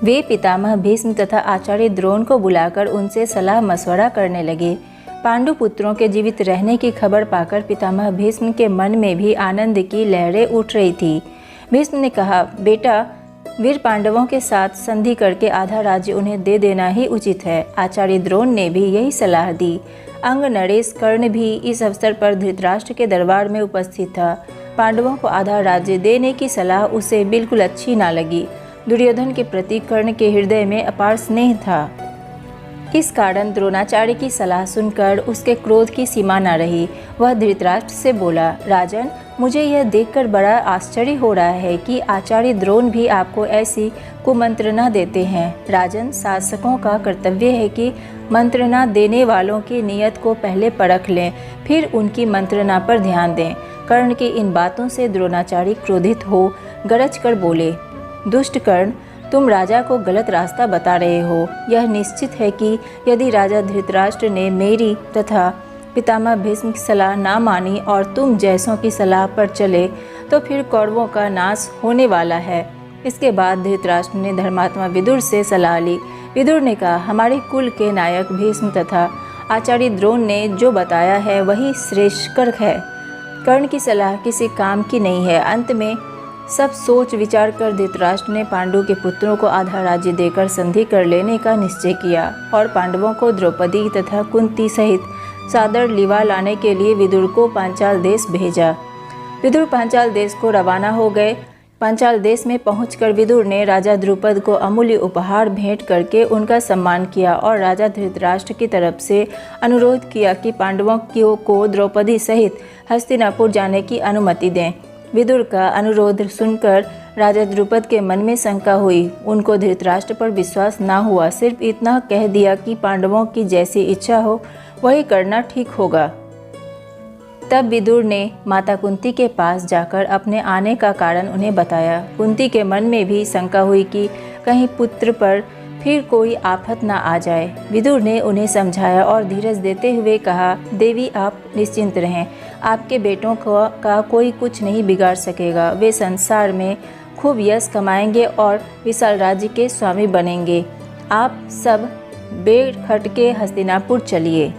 वे पितामह भीष्म तथा आचार्य द्रोण को बुलाकर उनसे सलाह मशवरा करने लगे। पांडु पुत्रों के जीवित रहने की खबर पाकर पितामह भीष्म के मन में भी आनंद की लहरें उठ रही थी। भीष्म ने कहा, बेटा, वीर पांडवों के साथ संधि करके आधा राज्य उन्हें दे देना ही उचित है। आचार्य द्रोण ने भी यही सलाह दी। अंग नरेश कर्ण भी इस अवसर पर धृतराष्ट्र के दरबार में उपस्थित था। पांडवों को आधा राज्य देने की सलाह उसे बिल्कुल अच्छी ना लगी। दुर्योधन के प्रति कर्ण के हृदय में अपार स्नेह था। इस कारण द्रोणाचार्य की सलाह सुनकर उसके क्रोध की सीमा न रही। वह धृतराष्ट्र से बोला, राजन, मुझे यह देखकर बड़ा आश्चर्य हो रहा है कि आचार्य द्रोण भी आपको ऐसी कुमंत्रणा देते हैं। राजन, शासकों का कर्तव्य है कि मंत्रणा देने वालों की नीयत को पहले परख लें, फिर उनकी मंत्रणा पर ध्यान दें। कर्ण की इन बातों से द्रोणाचार्य क्रोधित हो गरज कर बोले, दुष्ट कर्ण, तुम राजा को गलत रास्ता बता रहे हो। यह निश्चित है कि यदि राजा धृतराष्ट्र ने मेरी तथा पितामह भीष्म की सलाह ना मानी और तुम जैसों की सलाह पर चले तो फिर कौरवों का नाश होने वाला है। इसके बाद धृतराष्ट्र ने धर्मात्मा विदुर से सलाह ली। विदुर ने कहा, हमारे कुल के नायक भीष्म तथा आचार्य द्रोण ने जो बताया है वही श्रेष्ठकर है। कर्ण की सलाह किसी काम की नहीं है। अंत में सब सोच विचार कर धृतराष्ट्र ने पांडु के पुत्रों को आधा राज्य देकर संधि कर लेने का निश्चय किया और पांडवों को द्रौपदी तथा कुंती सहित सादर लिवा लाने के लिए विदुर को पांचाल देश भेजा। विदुर पांचाल देश को रवाना हो गए। पांचाल देश में पहुंचकर विदुर ने राजा द्रुपद को अमूल्य उपहार भेंट करके उनका सम्मान किया और राजा धृतराष्ट्र की तरफ से अनुरोध किया कि पांडवों को द्रौपदी सहित हस्तिनापुर जाने की अनुमति दें। विदुर का अनुरोध सुनकर राजा द्रुपद के मन में शंका हुई। उनको धृतराष्ट्र पर विश्वास ना हुआ। सिर्फ इतना कह दिया कि पांडवों की जैसी इच्छा हो वही करना ठीक होगा। तब विदुर ने माता कुंती के पास जाकर अपने आने का कारण उन्हें बताया। कुंती के मन में भी शंका हुई कि कहीं पुत्र पर फिर कोई आफत ना आ जाए। विदुर ने उन्हें समझाया और धीरज देते हुए कहा, देवी, आप निश्चिंत रहें। आपके बेटों का कोई कुछ नहीं बिगाड़ सकेगा। वे संसार में खूब यश कमाएंगे और विशाल राज्य के स्वामी बनेंगे। आप सब बेखटके हस्तिनापुर चलिए।